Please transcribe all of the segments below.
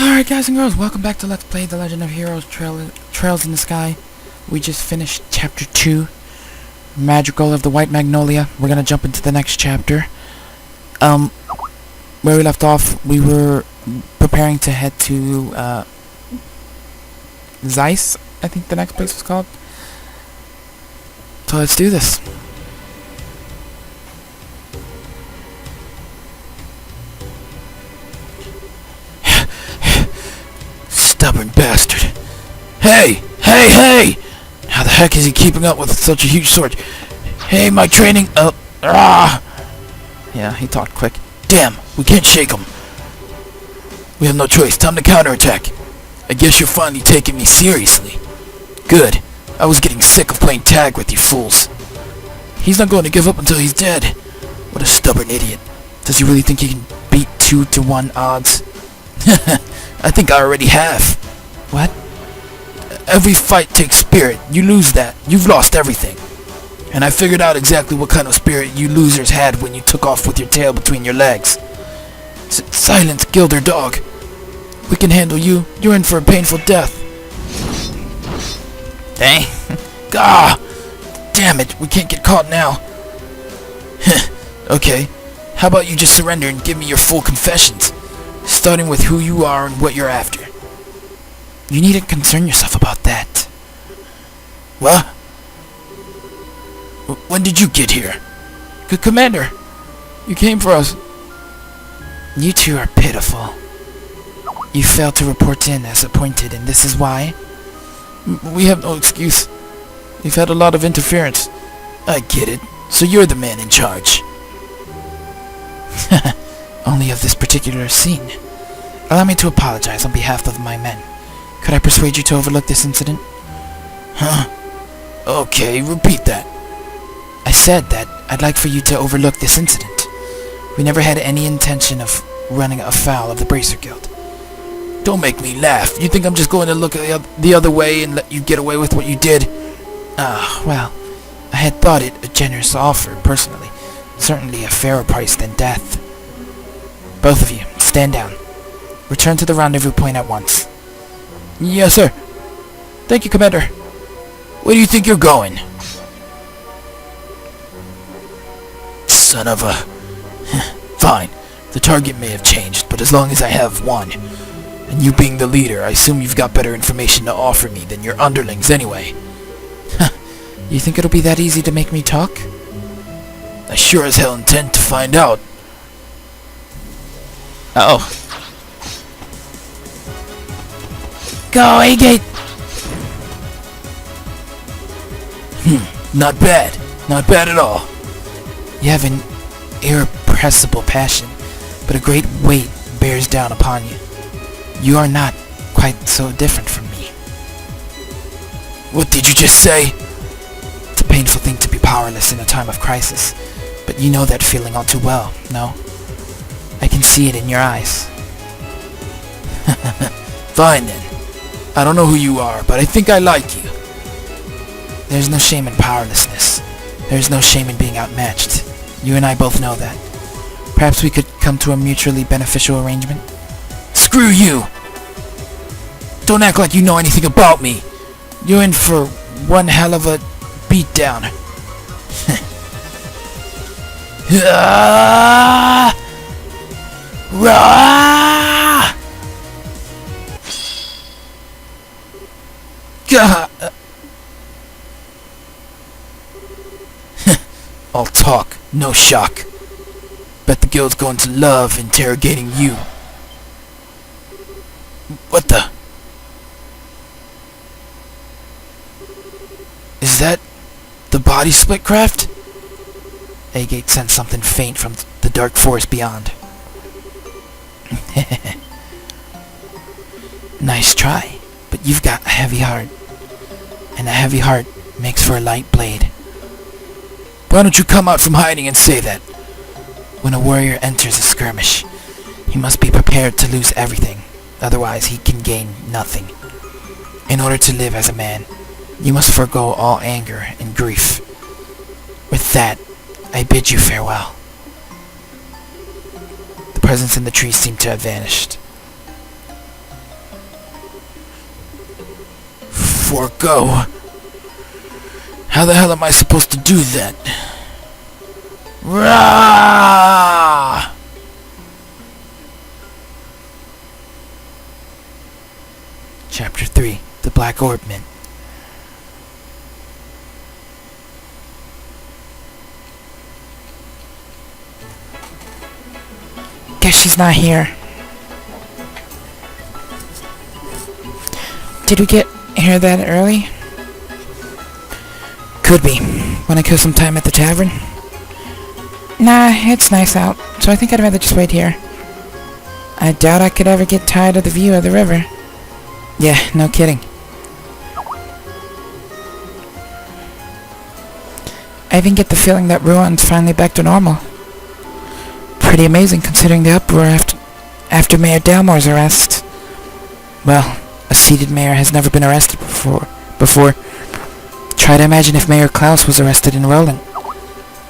Alright guys and girls, welcome back to Let's Play The Legend of Heroes Trails in the Sky. We just finished Chapter 2, Magical of the White Magnolia. We're gonna jump into the next chapter. Where we left off, we were preparing to head to, Zeiss, I think the next place was called. So let's do this. Stubborn bastard. Hey! Hey! Hey! How the heck is he keeping up with such a huge sword? Hey, my training... Yeah, he talked quick. Damn, we can't shake him. We have no choice. Time to counterattack. I guess you're finally taking me seriously. Good. I was getting sick of playing tag with you fools. He's not going to give up until he's dead. What a stubborn idiot. Does he really think he can beat 2-to-1 odds? I think I already have. What? Every fight takes spirit. You lose that, you've lost everything. And I figured out exactly what kind of spirit you losers had when you took off with your tail between your legs. Silence, Gilder dog. We can handle you. You're in for a painful death. Eh? Gah! Damn it, we can't get caught now. Okay, how about you just surrender and give me your full confessions? Starting with who you are and what you're after. You needn't concern yourself about that. What? When did you get here? Good Commander, you came for us. You two are pitiful. You failed to report in as appointed, and this is why? We have no excuse. We've had a lot of interference. I get it. So you're the man in charge. Only of this particular scene. Allow me to apologize on behalf of my men. Could I persuade you to overlook this incident? Huh? Okay, repeat that. I said that I'd like for you to overlook this incident. We never had any intention of running afoul of the Bracer Guild. Don't make me laugh. You think I'm just going to look the other way and let you get away with what you did? Well, I had thought it a generous offer, personally. Certainly a fairer price than death. Both of you, stand down. Return to the rendezvous point at once. Yes, sir. Thank you, Commander. Where do you think you're going? Son of a... Fine. The target may have changed, but as long as I have one, and you being the leader, I assume you've got better information to offer me than your underlings anyway. You think it'll be that easy to make me talk? I sure as hell intend to find out. Uh-oh. Go, A-Gate! Not bad. Not bad at all. You have an irrepressible passion, but a great weight bears down upon you. You are not quite so different from me. What did you just say? It's a painful thing to be powerless in a time of crisis, but you know that feeling all too well, no? I can see it in your eyes. Fine then. I don't know who you are, but I think I like you. There's no shame in powerlessness. There's no shame in being outmatched. You and I both know that. Perhaps we could come to a mutually beneficial arrangement? Screw you! Don't act like you know anything about me. You're in for one hell of a beatdown. Rah! Gah! All talk, no shock. Bet the guild's going to love interrogating you. What the? Is that the body split craft? A-Gate sensed something faint from the dark forest beyond. Nice try, but you've got a heavy heart. And a heavy heart makes for a light blade. Why don't you come out from hiding and say that? When a warrior enters a skirmish, he must be prepared to lose everything. Otherwise, he can gain nothing. In order to live as a man, you must forego all anger and grief. With that, I bid you farewell. The presence in the tree seemed to have vanished. before go. How the hell am I supposed to do that? Rah! Chapter 3. The Black Orb Mint. Guess she's not here. Did we get here that early? Could be. Wanna kill some time at the tavern? Nah, it's nice out, so I think I'd rather just wait here. I doubt I could ever get tired of the view of the river. Yeah, no kidding. I even get the feeling that Ruan's finally back to normal. Pretty amazing considering the uproar after Mayor Dalmore's arrest. Well, a seated mayor has never been arrested before. Try to imagine if Mayor Klaus was arrested in Roland.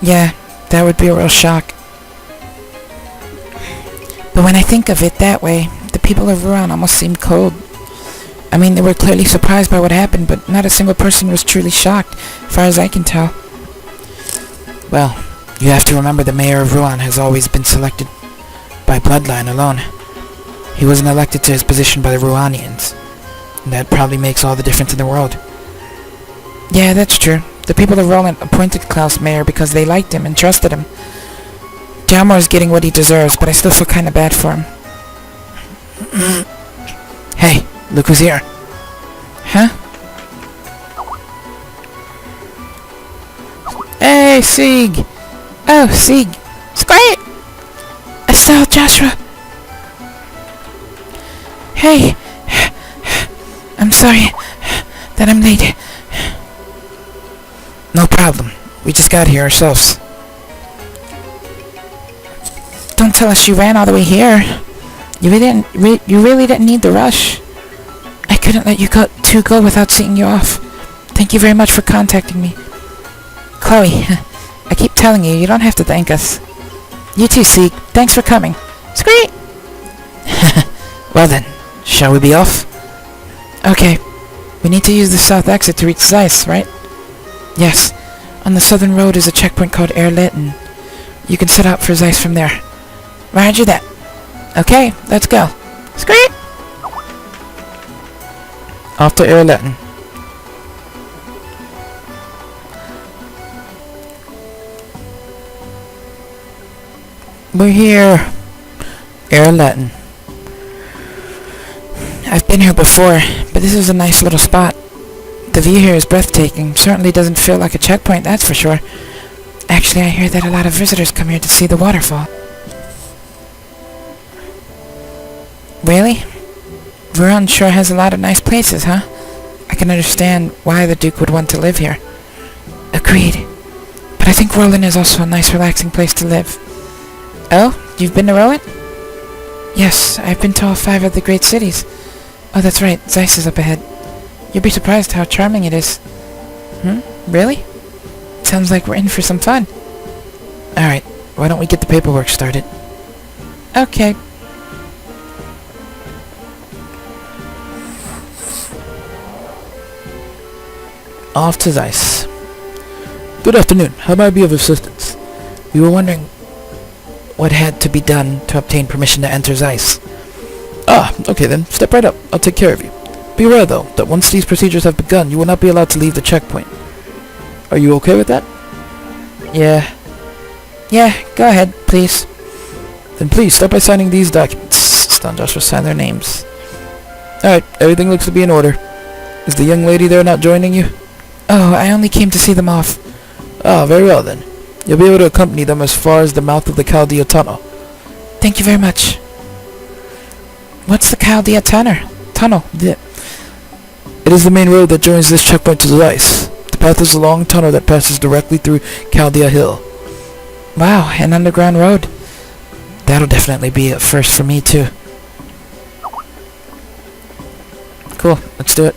Yeah, that would be a real shock. But when I think of it that way, the people of Rouen almost seem cold. I mean, they were clearly surprised by what happened, but not a single person was truly shocked, as far as I can tell. Well, you have to remember the mayor of Rouen has always been selected by bloodline alone. He wasn't elected to his position by the Rouanians. And that probably makes all the difference in the world. Yeah, that's true. The people of Roland appointed Klaus mayor because they liked him and trusted him. Dalmore's getting what he deserves, but I still feel kinda bad for him. Hey, look who's here. Huh? Hey, Sieg! Oh, Sieg! Squirt! Estelle, Joshua! Hey! I'm sorry that I'm late. No problem. We just got here ourselves. Don't tell us you ran all the way here. You really didn't need the rush. I couldn't let you go without seeing you off. Thank you very much for contacting me. Chloe, I keep telling you, you don't have to thank us. You too, Sieg. Thanks for coming. Squeak! Well then, shall we be off? Okay. We need to use the south exit to reach Zeiss, right? Yes. On the southern road is a checkpoint called Erlitten. You can set out for Zeiss from there. Roger that. Okay, let's go. Squeak! Off to Erlitten. We're here. Erlitten. I've been here before, but this is a nice little spot. The view here is breathtaking. Certainly doesn't feel like a checkpoint, that's for sure. Actually, I hear that a lot of visitors come here to see the waterfall. Really? Rouen sure has a lot of nice places, huh? I can understand why the Duke would want to live here. Agreed. But I think Roland is also a nice, relaxing place to live. Oh? You've been to Roland? Yes, I've been to all 5 of the great cities. Oh, that's right. Zeiss is up ahead. You'll be surprised how charming it is. Really? Sounds like we're in for some fun. Alright, why don't we get the paperwork started? Okay. Off to Zeiss. Good afternoon. How may I be of assistance? We were wondering what had to be done to obtain permission to enter Zeiss. Ah, okay then. Step right up. I'll take care of you. Be aware, though, that once these procedures have begun, you will not be allowed to leave the checkpoint. Are you okay with that? Yeah. Yeah, go ahead, please. Then please, start by signing these documents. Stun Joshua sign their names. Alright, everything looks to be in order. Is the young lady there not joining you? Oh, I only came to see them off. Ah, very well then. You'll be able to accompany them as far as the mouth of the Chaldea Tunnel. Thank you very much. What's the Chaldea Tunnel? It is the main road that joins this checkpoint to Zeiss. The path is a long tunnel that passes directly through Chaldea Hill. Wow, an underground road. That'll definitely be a first for me, too. Cool, let's do it.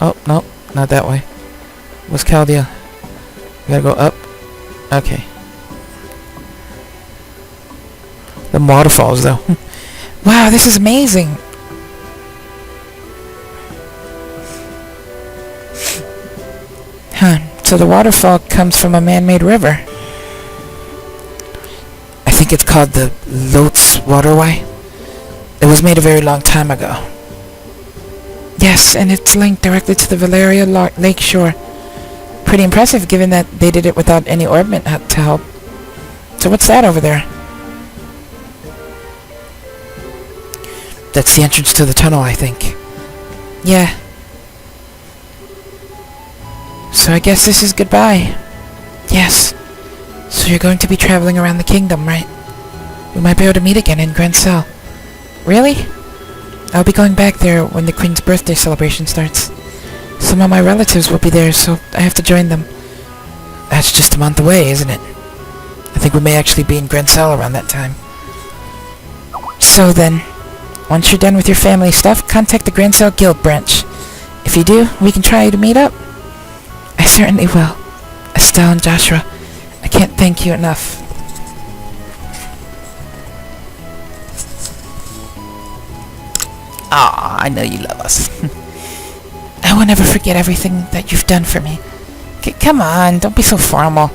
Oh, no, not that way. What's Chaldea? We gotta go up. Okay. The waterfalls, though. Wow, this is amazing. so the waterfall comes from a man-made river. I think it's called the Lotz Waterway. It was made a very long time ago. Yes, and it's linked directly to the Valeria lake shore. Pretty impressive, given that they did it without any orbment to help. So what's that over there? That's the entrance to the tunnel, I think. Yeah. So I guess this is goodbye. Yes. So you're going to be traveling around the kingdom, right? We might be able to meet again in Grand Cell. Really? I'll be going back there when the Queen's birthday celebration starts. Some of my relatives will be there, so I have to join them. That's just a month away, isn't it? I think we may actually be in Grand Cell around that time. So then, once you're done with your family stuff, contact the Grand Cell Guild branch. If you do, we can try to meet up. I certainly will. Estelle and Joshua, I can't thank you enough. Aw, I know you love us. I will never forget everything that you've done for me. Come on, don't be so formal.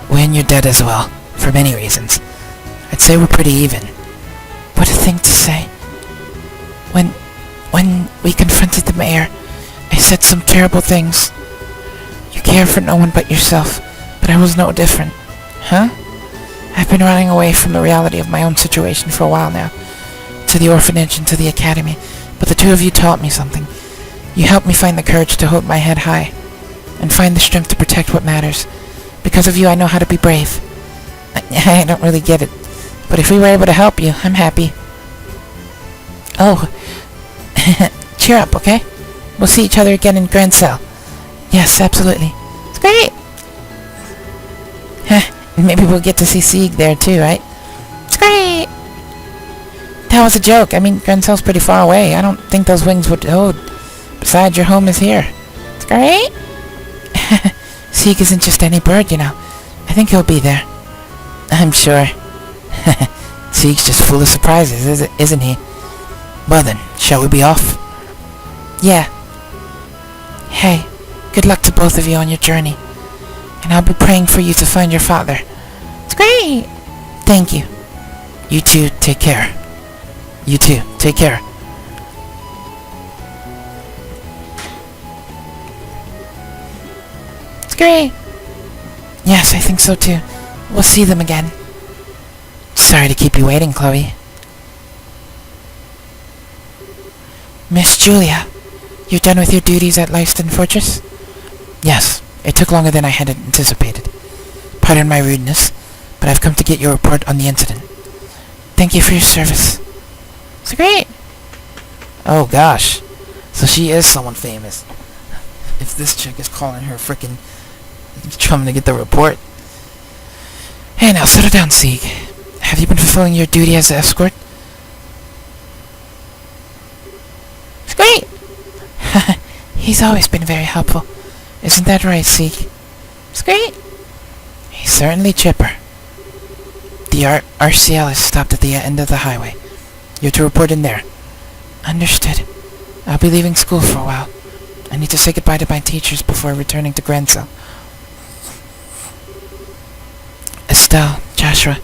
When you're dead as well, for many reasons. I'd say we're pretty even. What a thing to say. When we confronted the mayor, I said some terrible things. You care for no one but yourself, but I was no different. Huh? I've been running away from the reality of my own situation for a while now. To the orphanage and to the academy, but the two of you taught me something. You helped me find the courage to hold my head high, and find the strength to protect what matters. Because of you, I know how to be brave. I don't really get it, but if we were able to help you, I'm happy. Oh, cheer up, okay? We'll see each other again in Grand Cell. Yes, absolutely. It's great! Maybe we'll get to see Sieg there too, right? It's great! That was a joke. I mean, Grand Cell's pretty far away. I don't think those wings would hold. Besides, your home is here. It's great! Sieg isn't just any bird, you know. I think he'll be there. I'm sure. Sieg's just full of surprises, isn't he? Well then, shall we be off? Yeah. Hey, good luck to both of you on your journey. And I'll be praying for you to find your father. It's great! Thank you. You two, take care. You too, take care. It's great! Yes, I think so too. We'll see them again. Sorry to keep you waiting, Chloe. Miss Julia, you're done with your duties at Leiston Fortress? Yes, it took longer than I had anticipated. Pardon my rudeness, but I've come to get your report on the incident. Thank you for your service. It's great! Oh gosh, so she is someone famous. If this chick is calling her frickin' trying to get the report. Hey now, settle down, Sieg. Have you been fulfilling your duty as an escort? It's great! He's always been very helpful. Isn't that right, Sieg? It's great! He's certainly chipper. The RCL is stopped at the end of the highway. You're to report in there. Understood. I'll be leaving school for a while. I need to say goodbye to my teachers before returning to Grand Cell. Estelle, Joshua,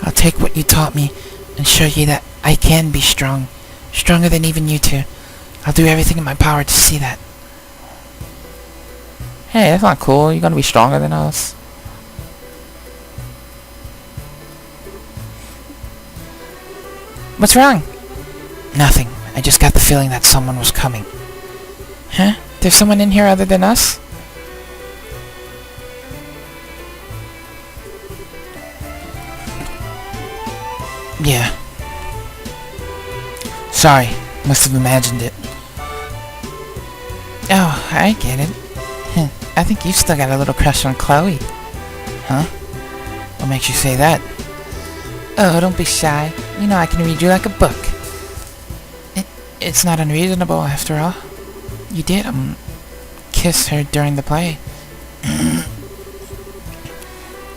I'll take what you taught me and show you that I can be strong. Stronger than even you two. I'll do everything in my power to see that. Hey, that's not cool. You're gonna be stronger than us. What's wrong? Nothing. I just got the feeling that someone was coming. Huh? There's someone in here other than us? Yeah. Sorry. Must have imagined it. Oh, I get it. I think you've still got a little crush on Chloe. Huh? What makes you say that? Oh, don't be shy. You know I can read you like a book. It's not unreasonable, after all. You did, kiss her during the play.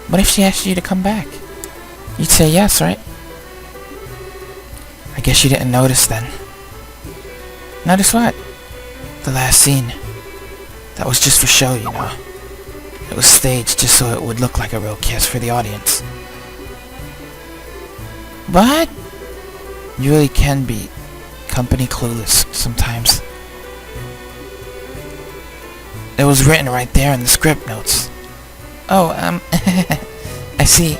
What if she asked you to come back? You'd say yes, right? I guess you didn't notice then. Notice what? The last scene. That was just for show, you know. It was staged just so it would look like a real kiss for the audience. What? You really can be company clueless sometimes. It was written right there in the script notes. Oh, I see.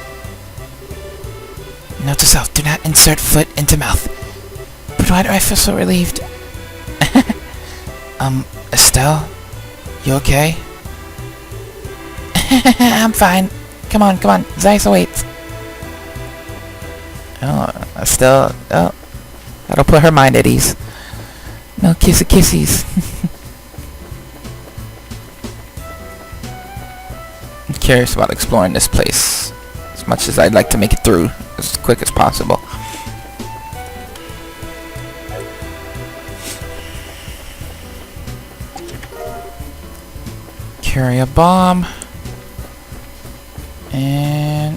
Note to self, do not insert foot into mouth. But why do I feel so relieved? Estelle? You okay? I'm fine. Come on. Zeiss awaits. Oh, Estelle, oh. That'll put her mind at ease. No kissies. I'm curious about exploring this place as much as I'd like to make it through as quick as possible. Carry a bomb. And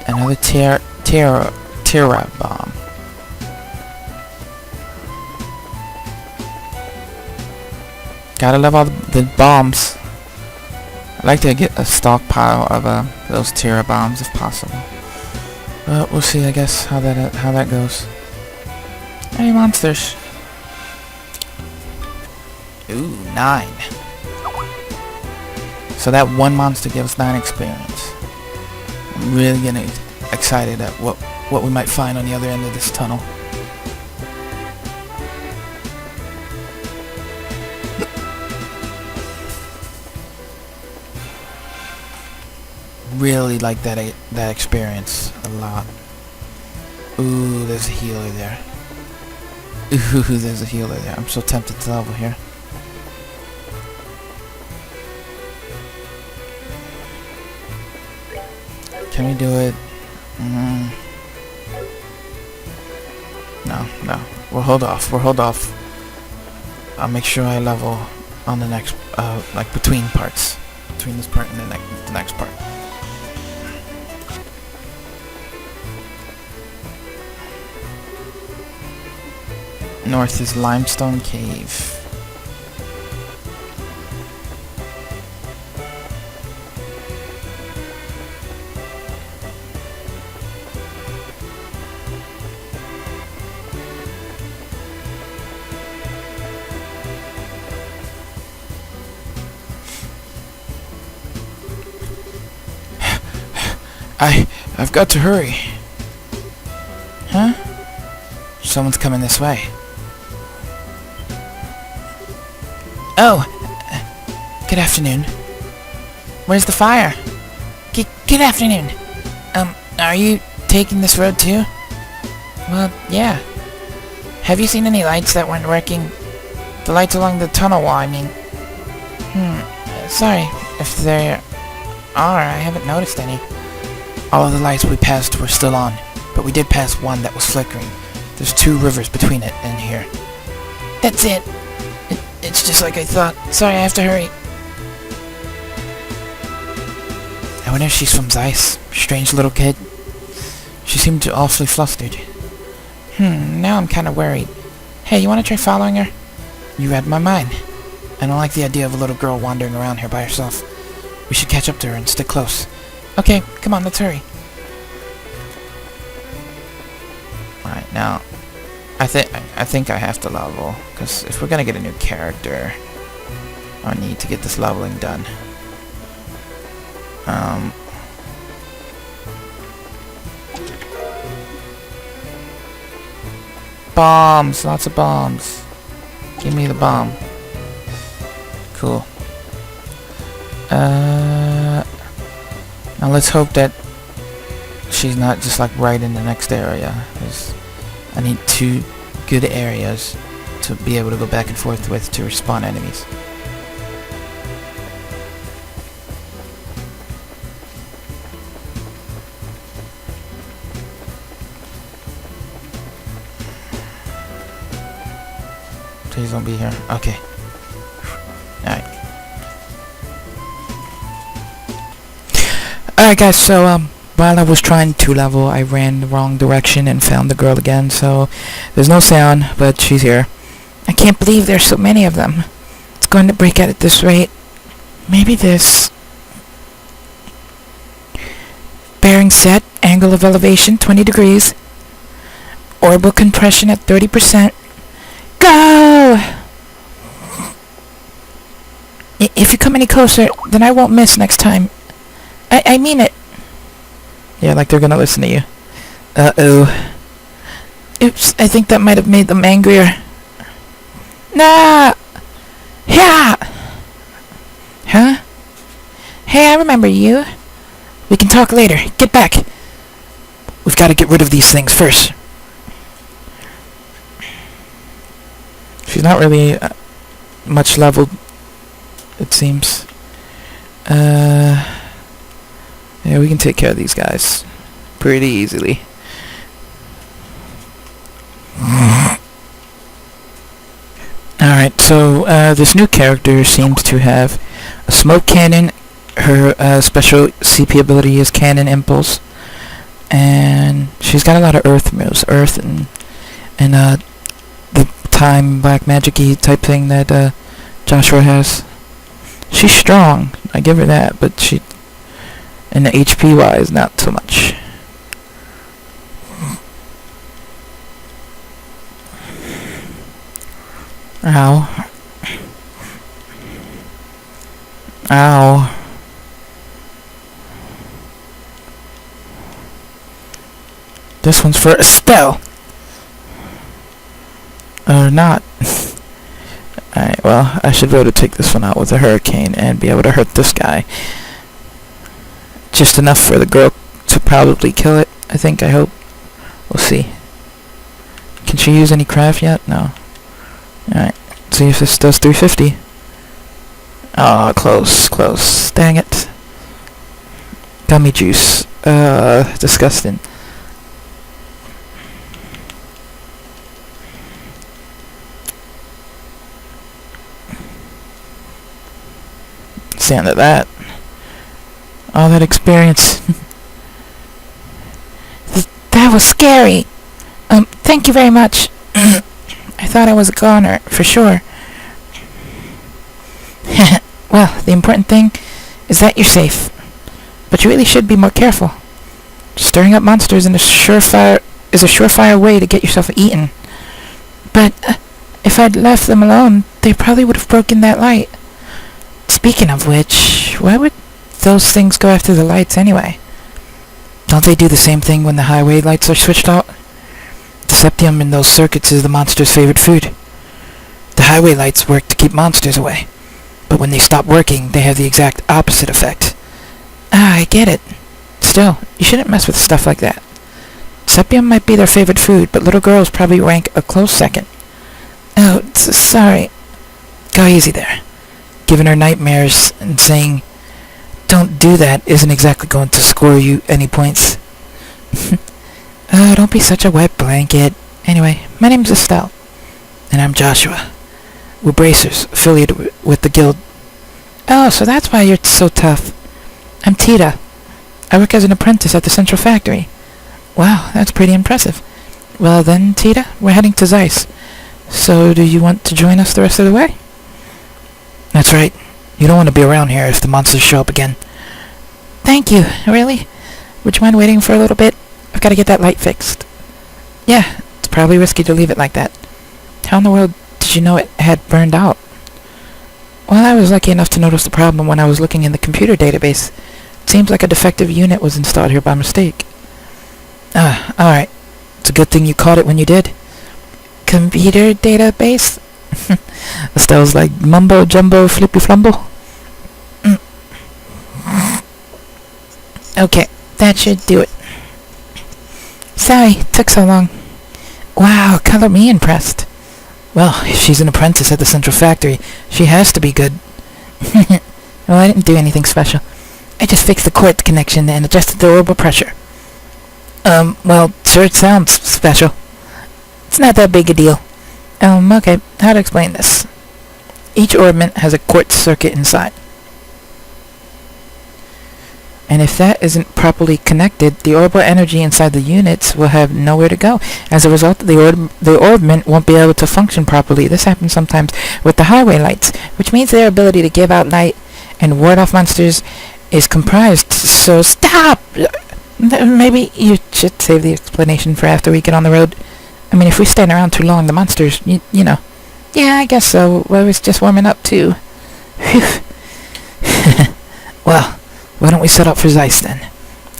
another Terra bomb. Gotta love all the bombs. I'd like to get a stockpile of those Terra bombs if possible. But we'll see, I guess, how that goes. Hey, monsters. Ooh, 9. So that one monster gives 9 experience. I'm really getting excited at what we might find on the other end of this tunnel. Really like that experience a lot. Ooh, there's a healer there. Ooh, there's a healer there. I'm so tempted to level here. Can we do it? No. We'll hold off. I'll make sure I level on the next, like between parts. Between this part and the next part. North is Limestone Cave. I've got to hurry. Huh? Someone's coming this way. Oh, good afternoon. Where's the fire? Good afternoon. Are you taking this road too? Well, yeah. Have you seen any lights that weren't working? The lights along the tunnel wall, I mean. Sorry if there are. I haven't noticed any. All of the lights we passed were still on, but we did pass one that was flickering. There's 2 rivers between it and here. That's it. It's just like I thought. Sorry, I have to hurry. I wonder if she's from Zeiss. Strange little kid. She seemed awfully flustered. Now I'm kind of worried. Hey, you want to try following her? You read my mind. I don't like the idea of a little girl wandering around here by herself. We should catch up to her and stick close. Okay, come on, let's hurry. Right, now, I think I have to level, because if we're gonna get a new character, I need to get this leveling done. Bombs! Lots of bombs. Give me the bomb. Cool. Now let's hope that she's not just like right in the next area. 'Cause I need 2 good areas to be able to go back and forth with to respawn enemies. Please don't be here. Okay. Alright. Alright guys, so while I was trying to level, I ran the wrong direction and found the girl again, so there's no sound, but she's here. I can't believe there's so many of them. It's going to break out at this rate. Maybe this. Bearing set, angle of elevation 20 degrees. Orbital compression at 30%. Go! If you come any closer, then I won't miss next time. I mean it. Yeah, like they're gonna listen to you. Uh-oh. Oops, I think that might have made them angrier. Nah! Yeah! Huh? Hey, I remember you. We can talk later. Get back. We've got to get rid of these things first. She's not really much leveled, it seems. Yeah, we can take care of these guys pretty easily. Alright, so this new character seems to have a smoke cannon. Her special CP ability is Cannon Impulse. And she's got a lot of earth moves. Earth and the time black magic-y type thing that Joshua has. She's strong, I give her that, but she, in the HP wise, not so much. Ow. Ow. This one's for a spell. Or not. Alright, well, I should be able to take this one out with a hurricane and be able to hurt this guy. Just enough for the girl to probably kill it, I think, I hope. We'll see. Can she use any craft yet? No. Alright, see if this does 350. Oh, close, close. Dang it. Gummy juice. Disgusting. Sound of that. All that experience. That was scary. Thank you very much. I thought I was a goner, for sure. Well, the important thing is that you're safe. But you really should be more careful. Stirring up monsters is a surefire way to get yourself eaten. But if I'd left them alone, they probably would have broken that light. Speaking of which, why would those things go after the lights anyway? Don't they do the same thing when the highway lights are switched out? The septium in those circuits is the monster's favorite food. The highway lights work to keep monsters away. But when they stop working, they have the exact opposite effect. Ah, I get it. Still, you shouldn't mess with stuff like that. Septium might be their favorite food, but little girls probably rank a close second. Oh, sorry. Go easy there. Giving her nightmares and saying, "Don't do that," isn't exactly going to score you any points. Oh, don't be such a wet blanket. Anyway, my name's Estelle. And I'm Joshua. We're bracers, affiliated with the guild. Oh, so that's why you're so tough. I'm Tita. I work as an apprentice at the central factory. Wow, that's pretty impressive. Well then, Tita, we're heading to Zeiss. So, do you want to join us the rest of the way? That's right. You don't want to be around here if the monsters show up again. Thank you. Really? Would you mind waiting for a little bit? I've got to get that light fixed. Yeah, it's probably risky to leave it like that. How in the world did you know it had burned out? Well, I was lucky enough to notice the problem when I was looking in the computer database. It seems like a defective unit was installed here by mistake. Alright. It's a good thing you caught it when you did. Computer database? Estelle's like mumbo jumbo flippy flumble. Okay, that should do it. Sorry, took so long. Wow, color me impressed. Well, if she's an apprentice at the central factory, she has to be good. Well, I didn't do anything special. I just fixed the cord connection and adjusted the orbital pressure. Well, sure it sounds special. It's not that big a deal. Okay, how to explain this? Each orbment has a quartz circuit inside. And if that isn't properly connected, the orbital energy inside the units will have nowhere to go. As a result, the orbment won't be able to function properly. This happens sometimes with the highway lights, which means their ability to give out light and ward off monsters is comprised. So stop! Maybe you should save the explanation for after we get on the road. I mean, if we stand around too long, the monsters, you know. Yeah, I guess so. Well, I was just warming up, too. Phew. Well, why don't we set up for Zeiss, then?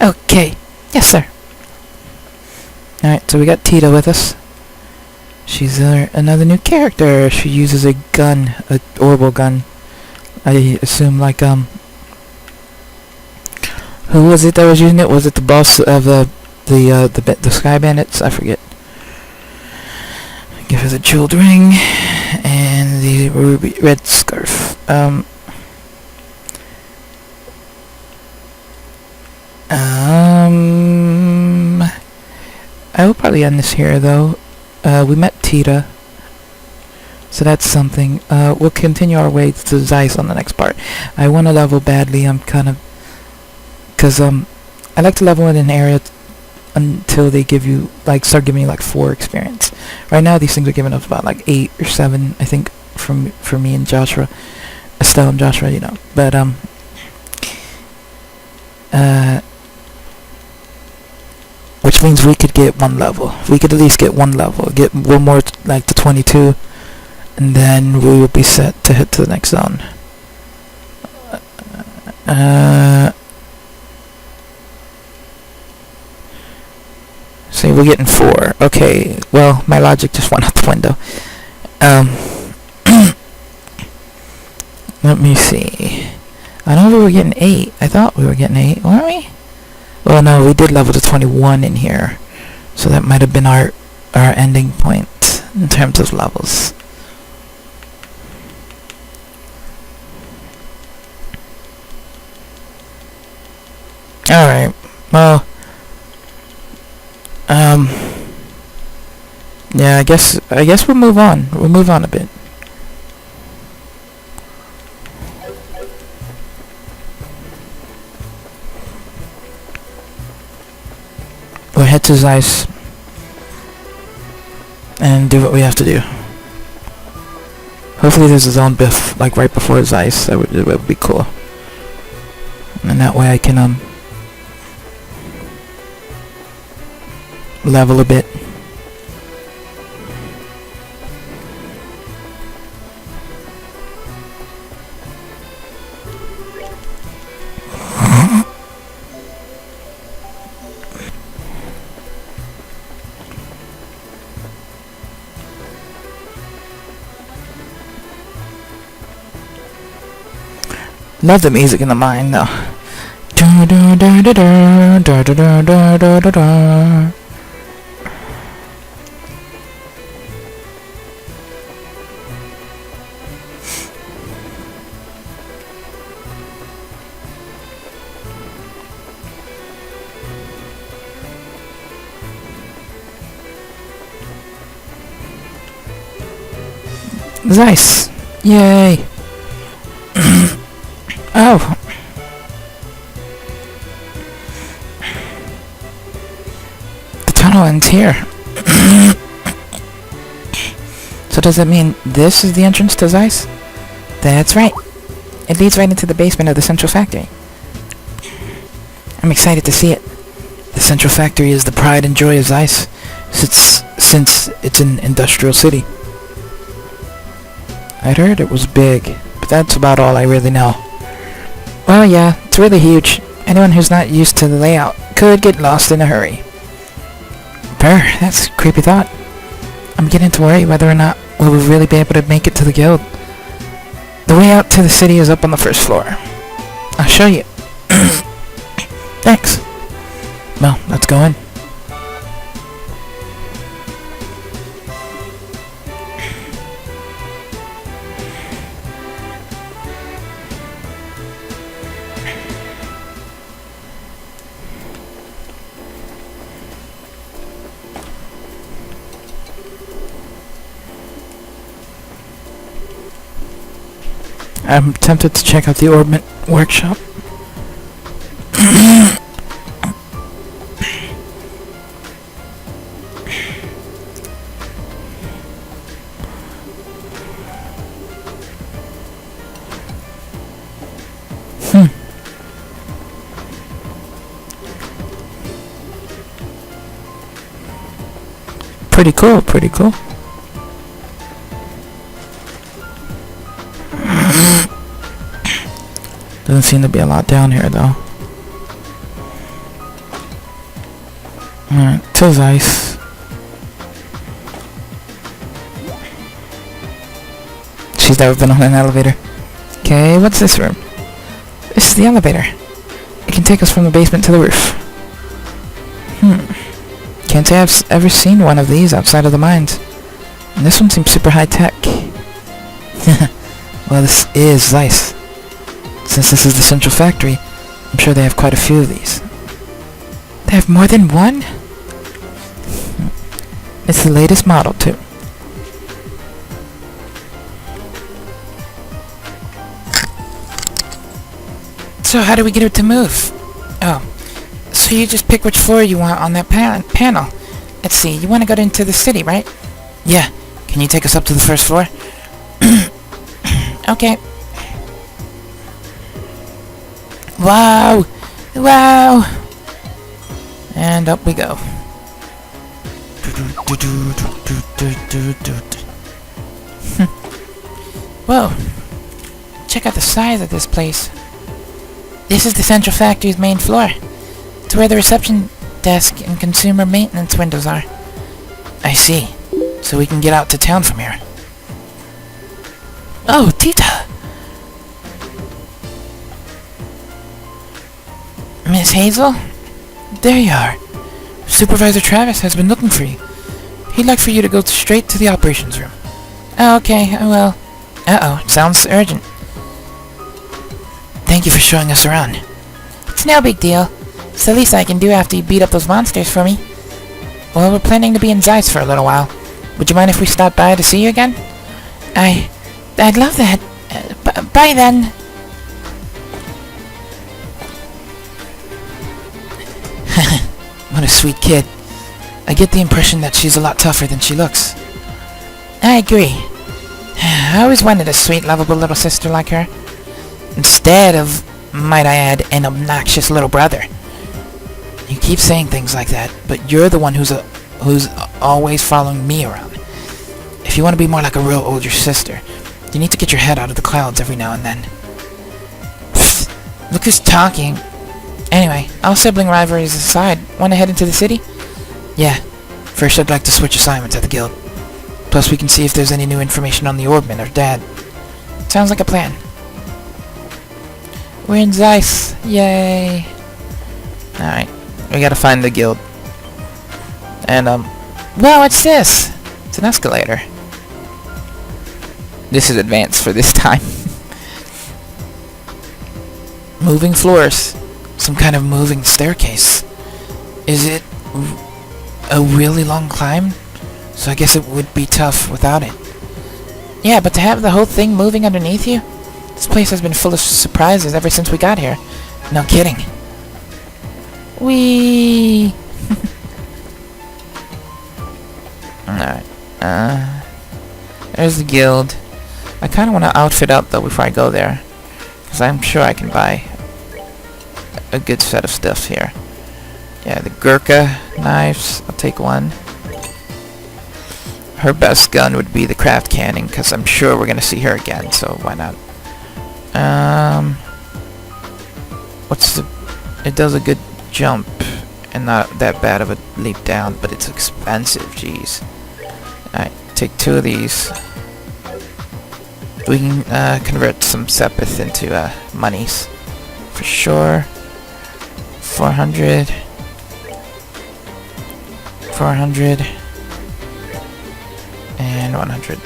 Okay. Yes, sir. Alright, so we got Tita with us. She's another new character. She uses a gun, a orbital gun. I assume, like, who was it that was using it? Was it the boss of the Sky Bandits? I forget. Give her the jeweled ring and the ruby red scarf. I will probably end this here, though. We met Tita, so that's something. We'll continue our way to Zeiss on the next part. I want to level badly. I'm kind of... Because, I like to level in an area until they give you, like, start giving you, like, 4 experience. Right now, these things are giving us about, like, 8 or 7, I think, for me and Joshua. Estelle and Joshua, you know. But, which means we could get 1 level. We could at least get 1 level. Get 1 more, like, to 22. And then we will be set to hit to the next zone. See, we're getting 4. Okay, well, my logic just went out the window. Let me see. I know we were getting 8. I thought we were getting 8, weren't we? Well, no, we did level to 21 in here. So that might have been our ending point in terms of levels. Alright, well... yeah, I guess we'll move on. We'll move on a bit. We'll head to Zeiss and do what we have to do. Hopefully there's a zone like right before Zeiss. It would be cool. And that way I can level a bit. Love the music in the mine, though. Zeiss! Yay! Oh! The tunnel ends here. So does that mean this is the entrance to Zeiss? That's right. It leads right into the basement of the central factory. I'm excited to see it. The central factory is the pride and joy of Zeiss, since it's an industrial city. I'd heard it was big, but that's about all I really know. Well, yeah, it's really huge. Anyone who's not used to the layout could get lost in a hurry. Brr, that's a creepy thought. I'm beginning to worry whether or not we'll really be able to make it to the guild. The way out to the city is up on the first floor. I'll show you. Thanks. Well, let's go in. I'm tempted to check out the Orbment workshop. Pretty cool, pretty cool. Doesn't seem to be a lot down here, though. Alright, to Zeiss. She's never been on an elevator. Okay, what's this room? This is the elevator. It can take us from the basement to the roof. Can't say I've ever seen one of these outside of the mines. And this one seems super high-tech. Well, this is Zeiss. Since this is the central factory, I'm sure they have quite a few of these. They have more than one? It's the latest model, too. So how do we get it to move? Oh, so you just pick which floor you want on that panel. Let's see, you want to go into the city, right? Yeah. Can you take us up to the first floor? Okay. Wow! Wow! And up we go. Whoa! Check out the size of this place. This is the central factory's main floor. It's where the reception desk and consumer maintenance windows are. I see. So we can get out to town from here. Oh, Tita! Miss Hazel? There you are. Supervisor Travis has been looking for you. He'd like for you to go straight to the operations room. Oh, okay, I will. Uh-oh, sounds urgent. Thank you for showing us around. It's no big deal. It's the least I can do after you beat up those monsters for me. Well, we're planning to be in Zeiss for a little while. Would you mind if we stop by to see you again? I'd love that. Bye then. What a sweet kid. I get the impression that she's a lot tougher than she looks. I agree. I always wanted a sweet, lovable little sister like her. Instead of, might I add, an obnoxious little brother. You keep saying things like that, but you're the one who's always following me around. If you want to be more like a real older sister, you need to get your head out of the clouds every now and then. Pfft, look who's talking. Anyway, all sibling rivalries aside, want to head into the city? Yeah. First I'd like to switch assignments at the guild. Plus we can see if there's any new information on the Orbman or Dad. Sounds like a plan. We're in Zeiss. Yay. Alright. We gotta find the guild. And, well, what's this? It's an escalator. This is advanced for this time. Moving floors. Some kind of moving staircase. Is it a really long climb? So I guess it would be tough without it. Yeah, but to have the whole thing moving underneath you? This place has been full of surprises ever since we got here. No kidding. Whee! Alright. There's the guild. I kind of want to outfit up though before I go there. Because I'm sure I can buy a good set of stuff here. Yeah, the Gurkha knives. I'll take one. Her best gun would be the craft cannon, because I'm sure we're going to see her again, so why not? What's the... It does a good jump, and not that bad of a leap down, but it's expensive, jeez. Alright, take 2 of these. We can convert some Sepith into monies. For sure. 400. 400. And 100.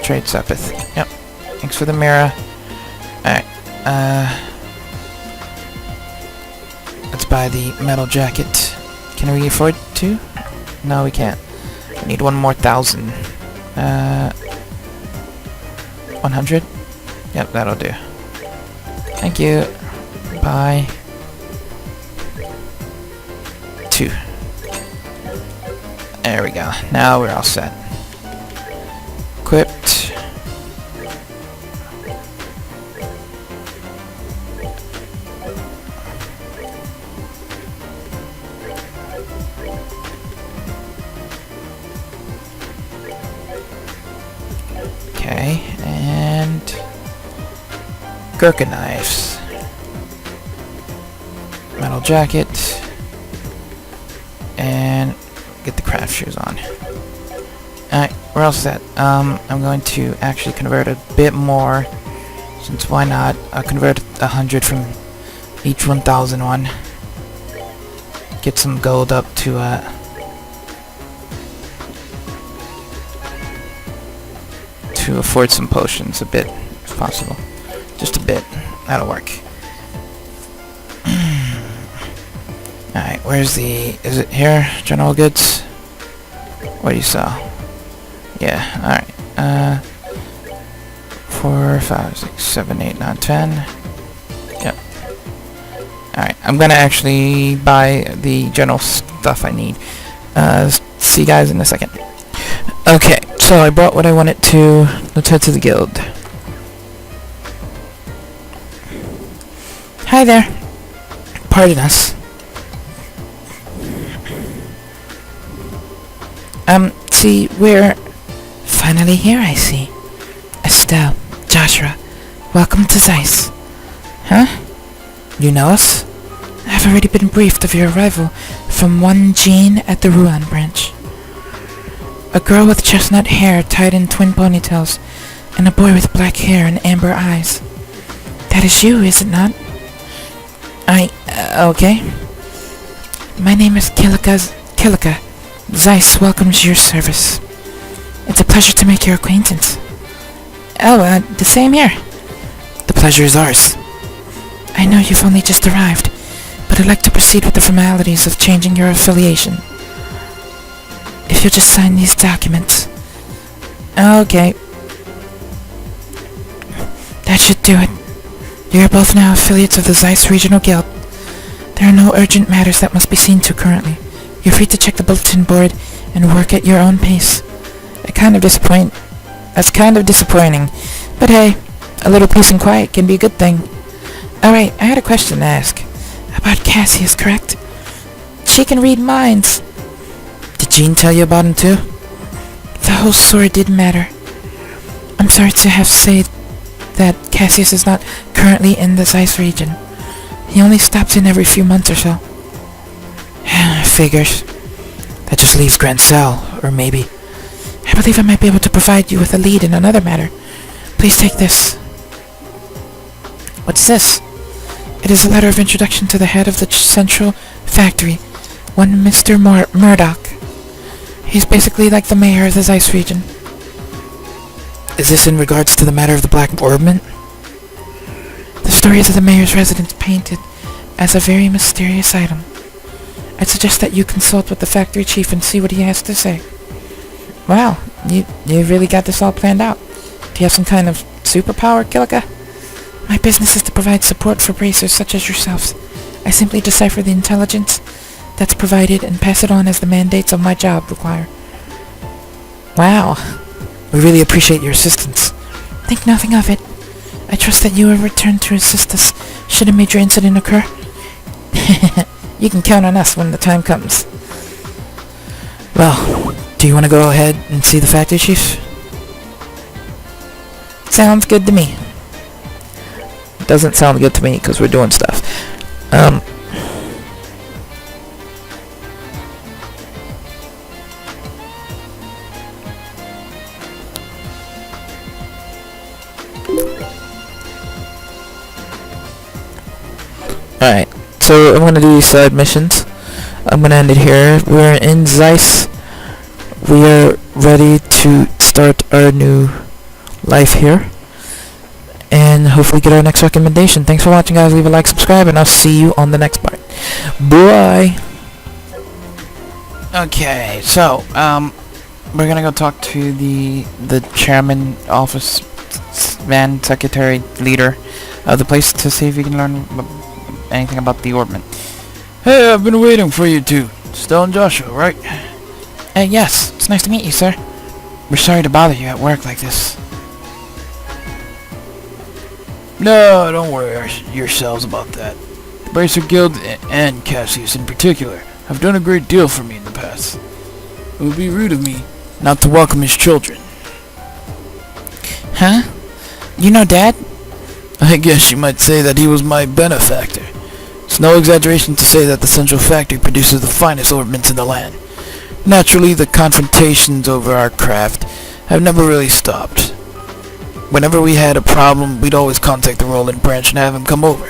Trade Sepith. Yep. Thanks for the mirror. Alright. Let's buy the metal jacket. Can we afford to? No, we can't. We need one more 1,000. 100? Yep, that'll do. Thank you. Bye. 2. There we go. Now we're all set. Equipped. Okay, and gherkin knives. Metal jacket. And get the craft shoes on. Alright, we're all set. I'm going to actually convert a bit more, since why not? I'll convert 100 from each 1,000 one. Get some gold up to afford some potions a bit, if possible. Just a bit. That'll work. Alright, where's the... is it here? General goods? What do you sell? Yeah, alright. 4, 5, 6, 7, 8, 9, 10. Yep. Alright, I'm gonna actually buy the general stuff I need. See you guys in a second. Okay, so I bought what I wanted to. Let's head to the guild. Hi there. Pardon us. See, we're finally here, I see. Estelle, Joshua, welcome to Zeiss. Huh? You know us? I've already been briefed of your arrival from one Jean at the Ruan branch. A girl with chestnut hair tied in twin ponytails, and a boy with black hair and amber eyes. That is you, is it not? Okay. My name is Kilika. Zeiss welcomes your service. It's a pleasure to make your acquaintance. Oh, the same here. The pleasure is ours. I know you've only just arrived, but I'd like to proceed with the formalities of changing your affiliation. If you'll just sign these documents. Okay. That should do it. You are both now affiliates of the Zeiss Regional Guild. There are no urgent matters that must be seen to currently. You're free to check the bulletin board and work at your own pace. That's kind of disappointing. But hey, a little peace and quiet can be a good thing. Alright, I had a question to ask. About Cassius, correct? She can read minds. Did Jean tell you about him too? The whole story did matter. I'm sorry to have to say that Cassius is not currently in the Zeiss region. He only stops in every few months or so. Figures. That just leaves Grand Cell, or maybe. I believe I might be able to provide you with a lead in another matter. Please take this. What's this? It is a letter of introduction to the head of the central factory, one Mr. Murdoch. He's basically like the mayor of the Zeiss region. Is this in regards to the matter of the Black Ornament? The stories of the mayor's residence painted as a very mysterious item. I'd suggest that you consult with the factory chief and see what he has to say. Wow, you really got this all planned out. Do you have some kind of superpower, Kilika? My business is to provide support for bracers such as yourselves. I simply decipher the intelligence that's provided and pass it on as the mandates of my job require. Wow. We really appreciate your assistance. Think nothing of it. I trust that you will return to assist us should a major incident occur. You can count on us when the time comes. Well, do you want to go ahead and see the factory chief? Sounds good to me. Doesn't sound good to me because we're doing stuff. Alright, so I'm gonna do these side missions. I'm gonna end it here. We're in Zeiss. We are ready to start our new life here. And hopefully get our next recommendation. Thanks for watching, guys. Leave a like, subscribe, and I'll see you on the next part. Bye! Okay, so, we're gonna go talk to the chairman, office man, secretary, leader of the place to see if we can learn anything about the ornament. Hey, I've been waiting for you two. Still in Joshua, right? Yes. It's nice to meet you, sir. We're sorry to bother you at work like this. No, don't worry yourselves about that. The Bracer Guild and Cassius in particular have done a great deal for me in the past. It would be rude of me not to welcome his children. Huh? You know Dad? I guess you might say that he was my benefactor. It's no exaggeration to say that the central factory produces the finest orbments in the land. Naturally, the confrontations over our craft have never really stopped. Whenever we had a problem, we'd always contact the Roland branch and have him come over.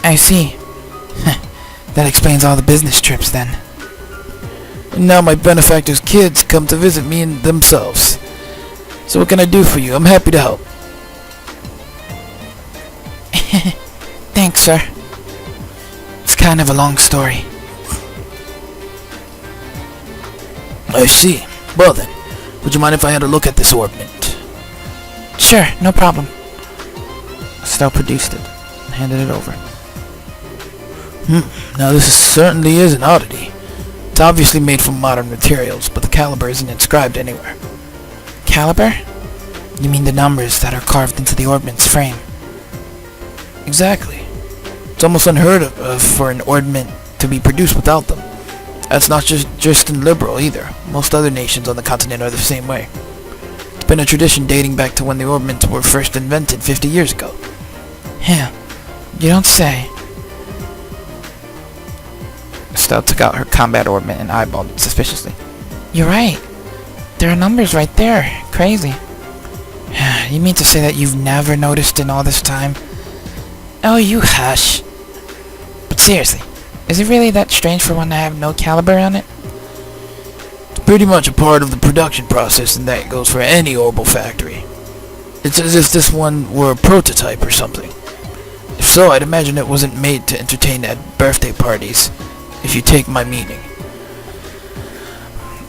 I see. That explains all the business trips then. And now my benefactor's kids come to visit me and themselves. So what can I do for you? I'm happy to help. Thanks, sir. It's kind of a long story. I see. Well then, would you mind if I had a look at this orbment? Sure, no problem. Estelle produced it and handed it over. Now this certainly is an oddity. It's obviously made from modern materials, but the caliber isn't inscribed anywhere. Caliber? You mean the numbers that are carved into the orbment's frame? Exactly. It's almost unheard of for an orbment to be produced without them. That's not just in Liberal either. Most other nations on the continent are the same way. It's been a tradition dating back to when the orbments were first invented 50 years ago. Yeah, you don't say. Estelle took out her combat orbment and eyeballed it suspiciously. You're right. There are numbers right there. Crazy. You mean to say that you've never noticed in all this time? Oh, you hush. But seriously, is it really that strange for one to have no caliber on it? It's pretty much a part of the production process, and that goes for any orbital factory. It's as if this one were a prototype or something. If so, I'd imagine it wasn't made to entertain at birthday parties, if you take my meaning.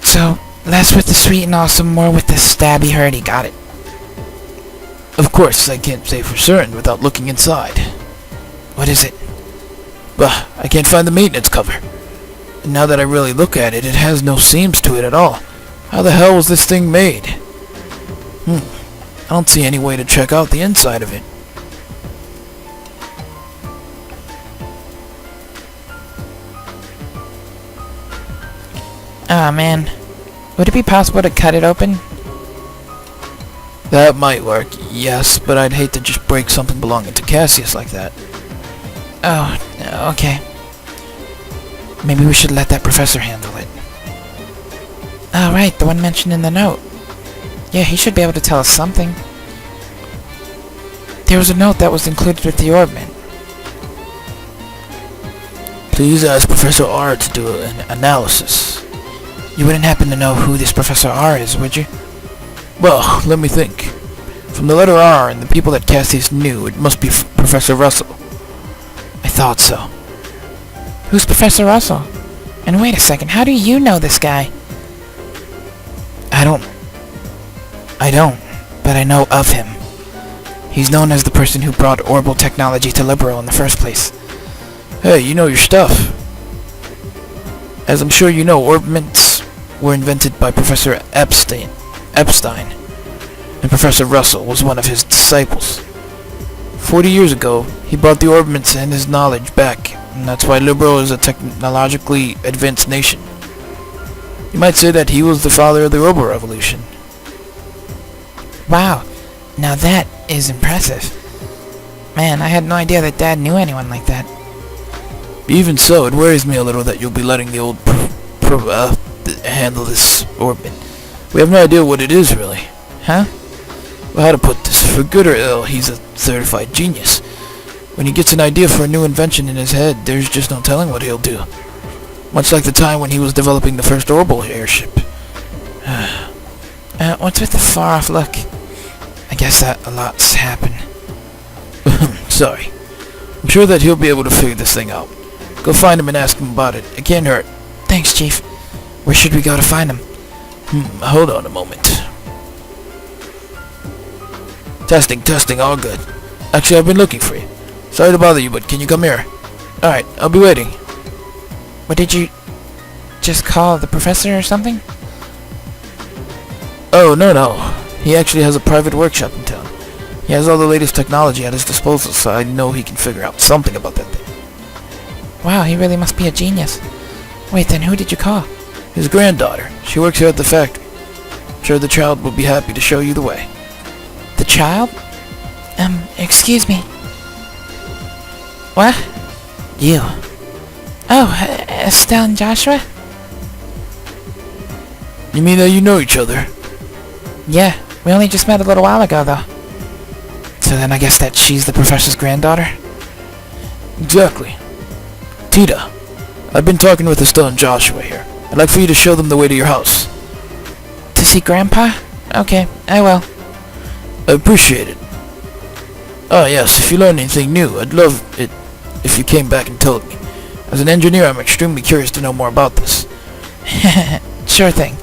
So, less with the sweet and awesome, more with the stabby hurdy, got it. Of course, I can't say for certain without looking inside. What is it? Bah, I can't find the maintenance cover. And now that I really look at it, it has no seams to it at all. How the hell was this thing made? I don't see any way to check out the inside of it. Ah, man. Would it be possible to cut it open? That might work, yes, but I'd hate to just break something belonging to Cassius like that. Oh, okay. Maybe we should let that professor handle it. Oh, right, the one mentioned in the note. Yeah, he should be able to tell us something. There was a note that was included with the orbment. Please ask Professor R to do an analysis. You wouldn't happen to know who this Professor R is, would you? Well, let me think. From the letter R and the people that Cassius knew, it must be Professor Russell. I thought so. Who's Professor Russell? And wait a second, how do you know this guy? I don't, but I know of him. He's known as the person who brought orbital technology to Liberal in the first place. Hey, you know your stuff. As I'm sure you know, orbments were invented by Professor Epstein, and Professor Russell was one of his disciples. 40 years ago, he brought the orbments and his knowledge back, and that's why Liberal is a technologically advanced nation. You might say that he was the father of the Robo Revolution. Wow, now that is impressive. Man, I had no idea that Dad knew anyone like that. Even so, it worries me a little that you'll be letting the old handle this orbit. We have no idea what it is, really. Huh? Well, how to put this? For good or ill, he's a certified genius. When he gets an idea for a new invention in his head, there's just no telling what he'll do. Much like the time when he was developing the first orbital airship. What's with the far-off look? I guess that a lot's happened. Sorry. I'm sure that he'll be able to figure this thing out. Go find him and ask him about it. It can't hurt. Thanks, Chief. Where should we go to find him? Hold on a moment. Testing, all good. Actually, I've been looking for you. Sorry to bother you, but can you come here? Alright, I'll be waiting. What did you just call the professor or something? Oh, no. He actually has a private workshop in town. He has all the latest technology at his disposal, so I know he can figure out something about that thing. Wow, he really must be a genius. Wait, then who did you call? His granddaughter. She works here at the factory. I'm sure the child will be happy to show you the way. child? Excuse me. What? You. Oh, Estelle and Joshua? You mean that you know each other? Yeah, we only just met a little while ago, though. So then I guess that she's the professor's granddaughter? Exactly. Tita, I've been talking with Estelle and Joshua here. I'd like for you to show them the way to your house. To see Grandpa? Okay, I will. I appreciate it. Oh yes, if you learn anything new, I'd love it if you came back and told me. As an engineer, I'm extremely curious to know more about this. Sure thing.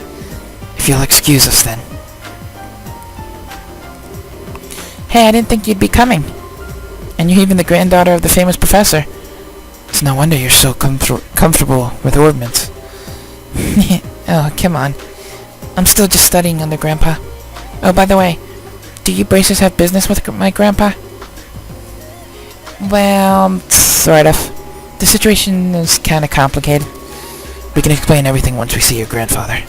If you'll excuse us then. Hey, I didn't think you'd be coming. And you're even the granddaughter of the famous professor. It's no wonder you're so comfortable with ordnance. Oh, come on. I'm still just studying under Grandpa. Oh, by the way, do you Bracers have business with my Grandpa? Well, sort of. The situation is kind of complicated. We can explain everything once we see your grandfather.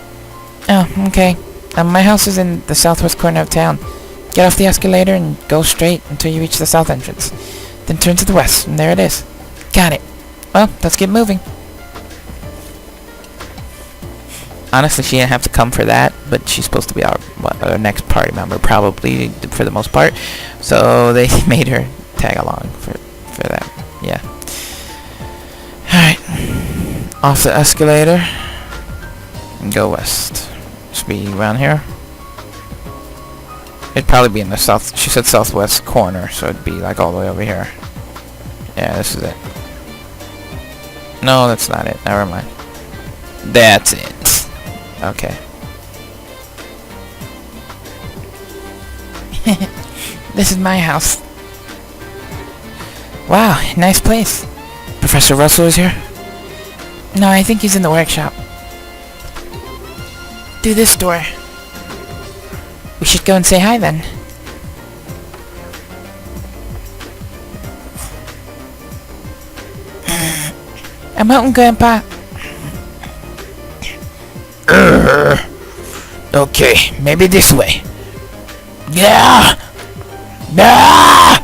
Oh, okay. My house is in the southwest corner of town. Get off the escalator and go straight until you reach the south entrance. Then turn to the west, and there it is. Got it. Well, let's get moving. Honestly, she didn't have to come for that, but she's supposed to be our next party member, probably, for the most part. So they made her tag along for that. Yeah. Alright. Off the escalator. And go west. Should be around here. It'd probably be in the south. She said southwest corner, so it'd be like all the way over here. Yeah, this is it. No, that's not it. Never mind. That's it. Okay. This is my house. Wow, nice place. Professor Russell is here? No, I think he's in the workshop. Through this door. We should go and say hi then. I'm out, Grandpa. Okay, maybe this way. Yeah! Ah!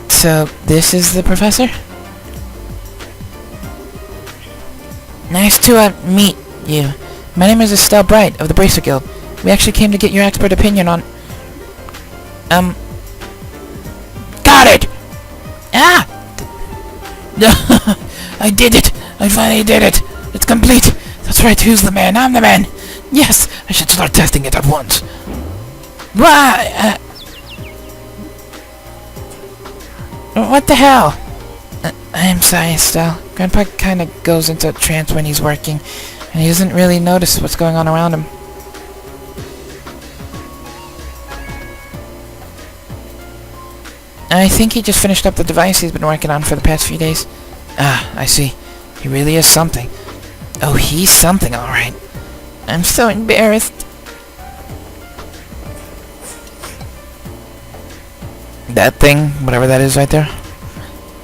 So this is the professor? Nice to meet you. My name is Estelle Bright of the Bracer Guild. We actually came to get your expert opinion on... Got it! Ah! I did it! I finally did it! It's complete! That's right, who's the man? I'm the man! Yes! I should start testing it at once. Why? What the hell? I am sorry, Estelle. Grandpa kind of goes into a trance when he's working, and he doesn't really notice what's going on around him. I think he just finished up the device he's been working on for the past few days. Ah, I see. He really is something. Oh, he's something, alright. I'm so embarrassed. That thing, whatever that is right there?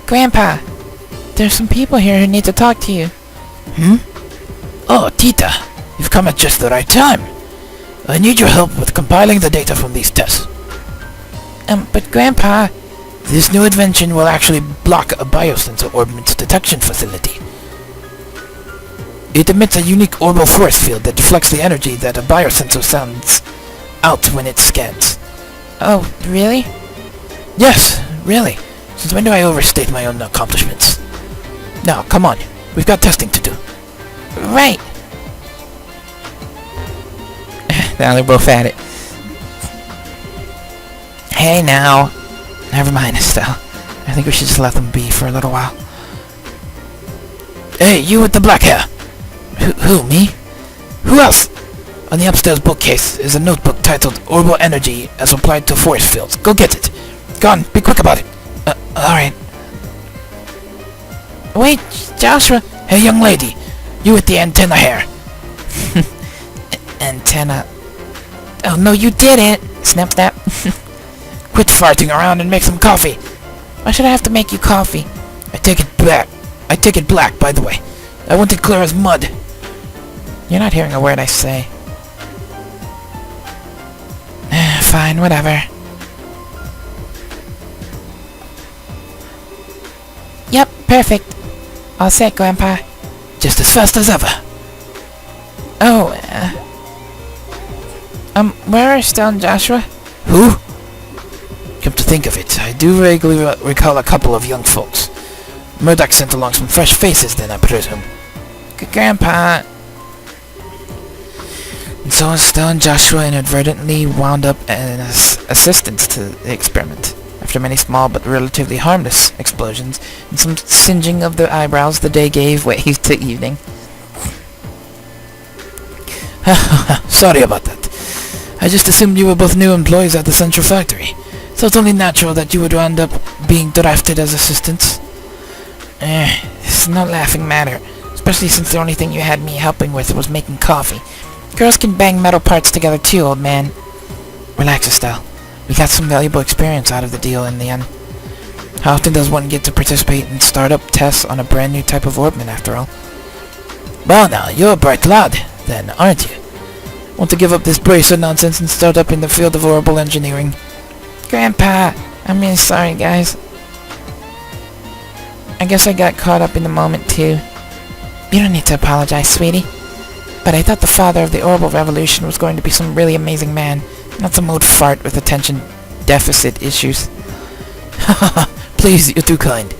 Grandpa, there's some people here who need to talk to you. Oh, Tita, you've come at just the right time. I need your help with compiling the data from these tests. But Grandpa... This new invention will actually block a biosensor orbit's detection facility. It emits a unique orbital force field that deflects the energy that a biosensor sends out when it scans. Oh, really? Yes, really. Since when do I overstate my own accomplishments? Now, come on. We've got testing to do. Right. Now they're both at it. Hey, now. Never mind, Estelle. I think we should just let them be for a little while. Hey, you with the black hair! Who, me? Who else? On the upstairs bookcase is a notebook titled Orbital Energy as Applied to Force Fields. Go get it. Go on, be quick about it. Alright. Wait, Joshua. Hey, young lady. You with the antenna hair. Antenna. Oh, no, you didn't. Snap that. Quit farting around and make some coffee. Why should I have to make you coffee? I take it black, by the way. I want it clear as mud. You're not hearing a word I say. fine, whatever. Yep, perfect. All set, Grandpa. Just as fast as ever. Oh, where are Estelle and Joshua? Who? Come to think of it, I do vaguely recall a couple of young folks. Murdoch sent along some fresh faces then, I presume. Grandpa. And so Estelle and Joshua inadvertently wound up as assistants to the experiment. After many small but relatively harmless explosions and some singeing of the eyebrows, the day gave way to evening. Sorry about that. I just assumed you were both new employees at the central factory, so it's only natural that you would wind up being drafted as assistants. This is no laughing matter, especially since the only thing you had me helping with was making coffee. Girls can bang metal parts together too, old man. Relax, Estelle. We got some valuable experience out of the deal in the end. How often does one get to participate in startup tests on a brand new type of orbman, after all? Well now, you're a bright lad, then, aren't you? Want to give up this bracer nonsense and start up in the field of orbital engineering? Grandpa, I'm really sorry, guys. I guess I got caught up in the moment, too. You don't need to apologize, sweetie. But I thought the father of the orbital revolution was going to be some really amazing man, not some old fart with attention deficit issues. Haha, please, you're too kind.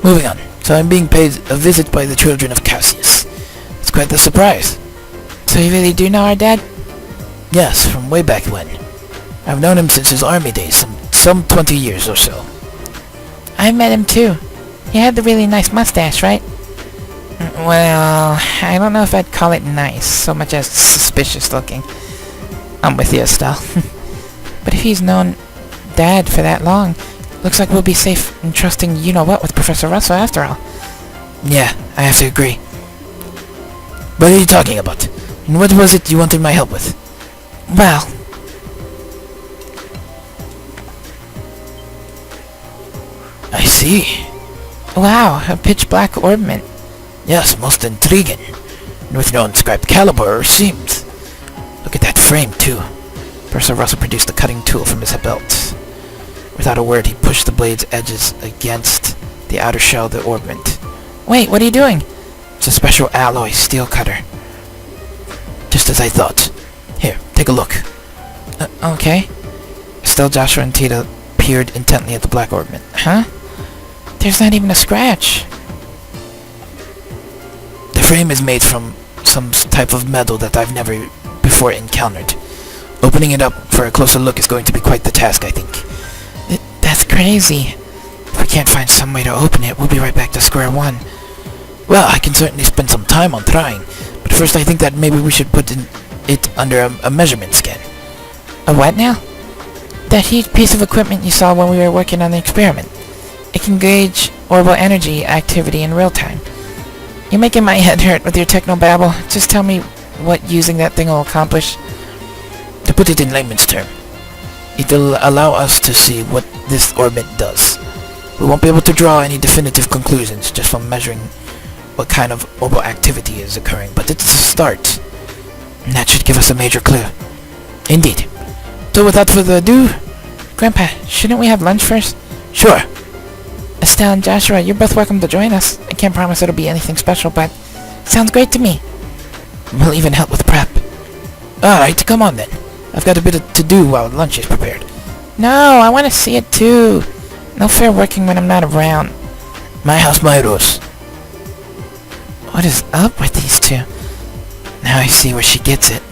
Moving on. So I'm being paid a visit by the children of Cassius. It's quite the surprise. So you really do know our dad? Yes, from way back when. I've known him since his army days, some 20 years or so. I met him too. He had the really nice mustache, right? Well, I don't know if I'd call it nice, so much as suspicious looking. I'm with you, Estelle. But if he's known Dad for that long, looks like we'll be safe in trusting you-know-what with Professor Russell after all. Yeah, I have to agree. What are you talking about? And what was it you wanted my help with? Well... I see. Wow, a pitch-black orbment. Yes, most intriguing. And with no inscribed caliber or seams. Look at that frame, too. Professor Russell produced a cutting tool from his belt. Without a word, he pushed the blade's edges against the outer shell of the orbment. Wait, what are you doing? It's a special alloy steel cutter. Just as I thought. Here, take a look. Okay. Still, Joshua and Tita peered intently at the black orbment. Huh? There's not even a scratch. The frame is made from some type of metal that I've never before encountered. Opening it up for a closer look is going to be quite the task, I think. That's crazy. If we can't find some way to open it, we'll be right back to square one. Well, I can certainly spend some time on trying, but first I think that maybe we should put it under a measurement scan. A what now? That huge piece of equipment you saw when we were working on the experiment. It can gauge orbital energy activity in real time. You're making my head hurt with your technobabble. Just tell me what using that thing will accomplish. To put it in layman's term, it'll allow us to see what this orbit does. We won't be able to draw any definitive conclusions just from measuring what kind of orbital activity is occurring, but it's a start. And that should give us a major clue. Indeed. So without further ado... Grandpa, shouldn't we have lunch first? Sure. Estelle and Joshua, you're both welcome to join us. I can't promise it'll be anything special, but sounds great to me. We'll even help with prep. Alright, come on then. I've got a bit to do while lunch is prepared. No, I want to see it too. No fair working when I'm not around. My house, my rules. What is up with these two? Now I see where she gets it.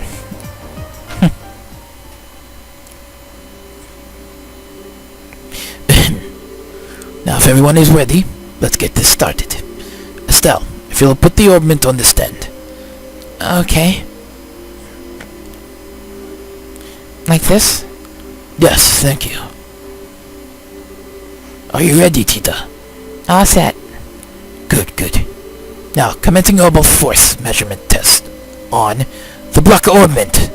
Now if everyone is ready, let's get this started. Estelle, if you'll put the orbment on the stand. Okay. Like this? Yes, thank you. Are you ready, Tita? All set. Good, good. Now, commencing orbital force measurement test on the black orbment.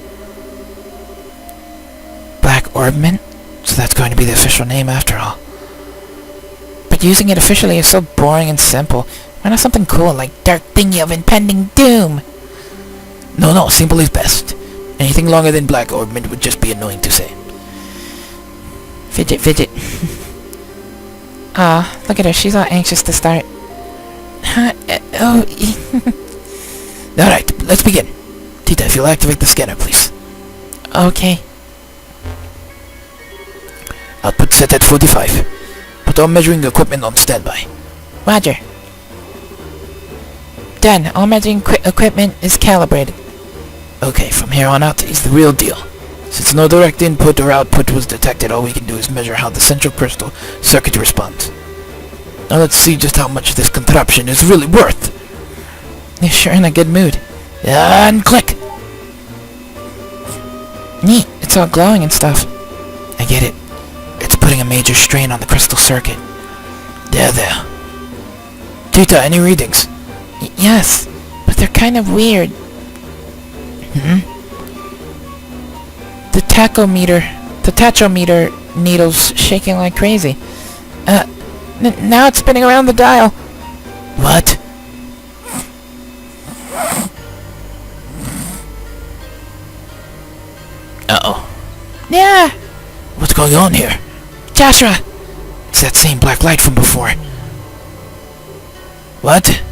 Black orbment? So that's going to be the official name after all. But using it officially is so boring and simple. Why not something cool like Dark Thingy of Impending Doom? No, simple is best. Anything longer than black orbment would just be annoying to say. Fidget, fidget. Aw, look at her. She's all anxious to start. Alright, let's begin. Tita, if you'll activate the scanner, please. Okay. Output set at 45. Put all measuring equipment on standby. Roger. Done. All measuring equipment is calibrated. Okay, from here on out is the real deal. Since no direct input or output was detected, all we can do is measure how the central crystal circuit responds. Now let's see just how much this contraption is really worth. You're sure in a good mood. And click! Neat. It's all glowing and stuff. I get it. It's putting a major strain on the crystal circuit. There. Tita, any readings? Yes, but they're kind of weird. The tachometer needle's shaking like crazy. Now it's spinning around the dial. What? Uh-oh. Yeah, What's going on here? Joshua. It's that same black light from before. What?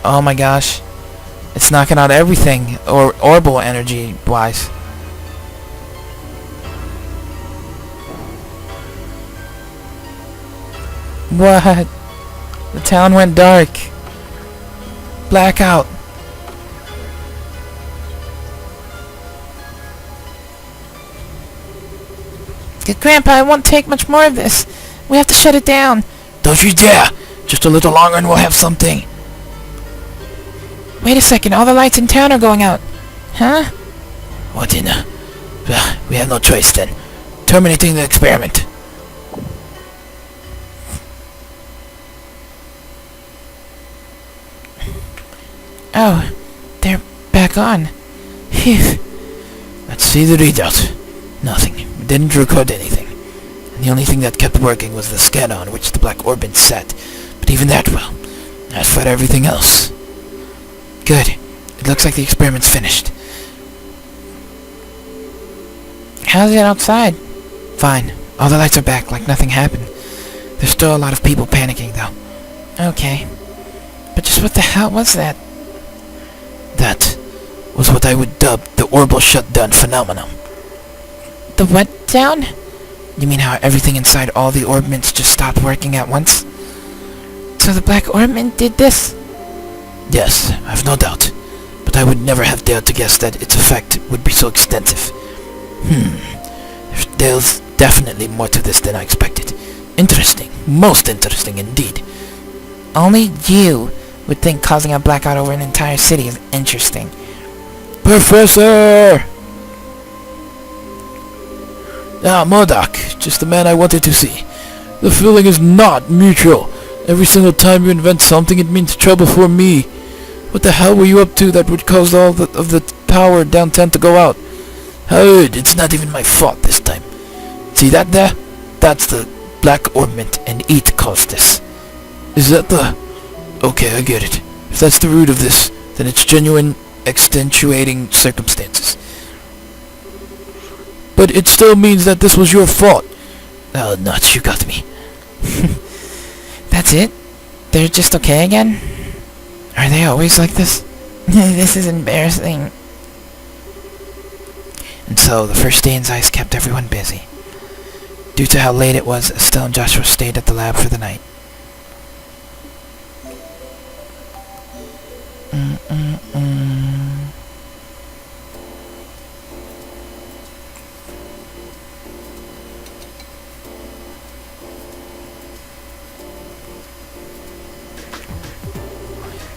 Oh my gosh. It's knocking out everything, or orbital energy-wise. What? The town went dark. Blackout. Grandpa, I won't take much more of this. We have to shut it down. Don't you dare! Just a little longer and we'll have something. Wait a second, all the lights in town are going out. Huh? What in the... we have no choice then. Terminating the experiment. Oh, they're back on. Phew. Let's see the readout. Nothing. We didn't record anything. And the only thing that kept working was the scanner on which the black orbit sat. But even that, well, as for everything else... Good. It looks like the experiment's finished. How's it outside? Fine. All the lights are back, like nothing happened. There's still a lot of people panicking, though. Okay. But just what the hell was that? That was what I would dub the orbital shutdown phenomenon. The what down? You mean how everything inside all the orbments just stopped working at once? So the black orbment did this? Yes, I've no doubt. But I would never have dared to guess that its effect would be so extensive. There's definitely more to this than I expected. Interesting. Most interesting indeed. Only you would think causing a blackout over an entire city is interesting. Professor! Ah, Modoc. Just the man I wanted to see. The feeling is not mutual. Every single time you invent something, it means trouble for me. What the hell were you up to that would cause all of the power downtown to go out? Howard, it's not even my fault this time. See that there? That's the black orbment, and it caused this. Is that the... Okay, I get it. If that's the root of this, then it's genuine extenuating circumstances. But it still means that this was your fault. Oh, nuts, you got me. That's it? They're just okay again? Are they always like this? This is embarrassing. And so, the first day in Zeiss kept everyone busy. Due to how late it was, Estelle and Joshua stayed at the lab for the night.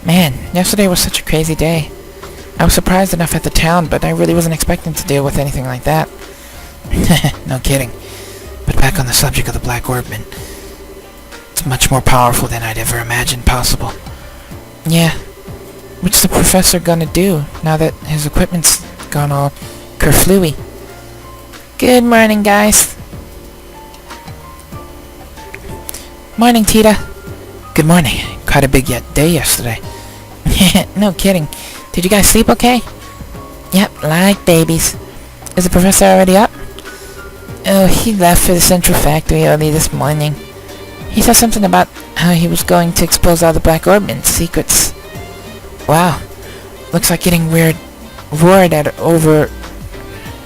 Man, yesterday was such a crazy day. I was surprised enough at the town, but I really wasn't expecting to deal with anything like that. No kidding. But back on the subject of the Black Orbment. It's much more powerful than I'd ever imagined possible. Yeah. What's the professor gonna do, now that his equipment's gone all kerflooey? Good morning, guys. Morning, Tita. Good morning. Quite a big day yesterday. No kidding. Did you guys sleep okay? Yep, like babies. Is the professor already up? Oh, he left for the Central Factory early this morning. He said something about how he was going to expose all the Black Orbman's secrets. Wow. Looks like getting roared at over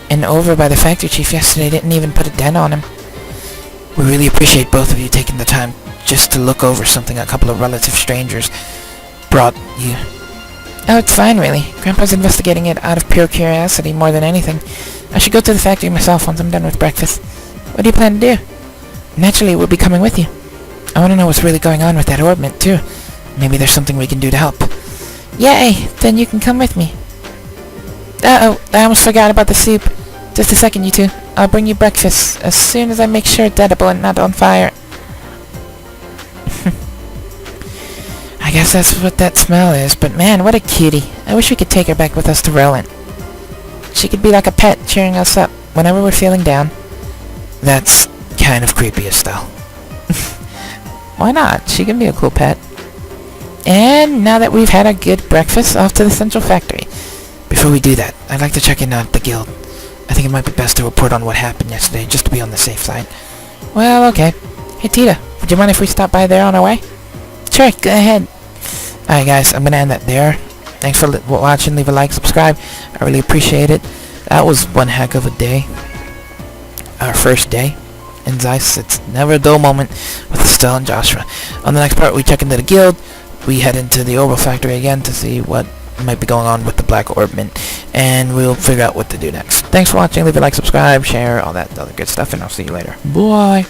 and over by the factory chief yesterday didn't even put a dent on him. We really appreciate both of you taking the time just to look over something a couple of relative strangers brought you. Oh, it's fine, really. Grandpa's investigating it out of pure curiosity more than anything. I should go to the factory myself once I'm done with breakfast. What do you plan to do? Naturally, we'll be coming with you. I want to know what's really going on with that orbment, too. Maybe there's something we can do to help. Yay! Then you can come with me. Uh-oh, I almost forgot about the soup. Just a second, you two. I'll bring you breakfast as soon as I make sure it's edible and not on fire. I guess that's what that smell is, but man, what a cutie. I wish we could take her back with us to Roland. She could be like a pet cheering us up whenever we're feeling down. That's kind of creepy, Estelle. Why not? She can be a cool pet. And now that we've had a good breakfast, off to the Central Factory. Before we do that, I'd like to check in on the guild. I think it might be best to report on what happened yesterday, just to be on the safe side. Well, okay. Hey, Tita, would you mind if we stop by there on our way? Sure, go ahead. Alright guys, I'm gonna end that there. Thanks for watching, leave a like, subscribe. I really appreciate it. That was one heck of a day. Our first day in Zeiss. It's never a dull moment with Estelle and Joshua. On the next part, we check into the guild. We head into the Orbital Factory again to see what might be going on with the Black Orbman, and we'll figure out what to do next. Thanks for watching, leave a like, subscribe, share, all that other good stuff, and I'll see you later. Bye!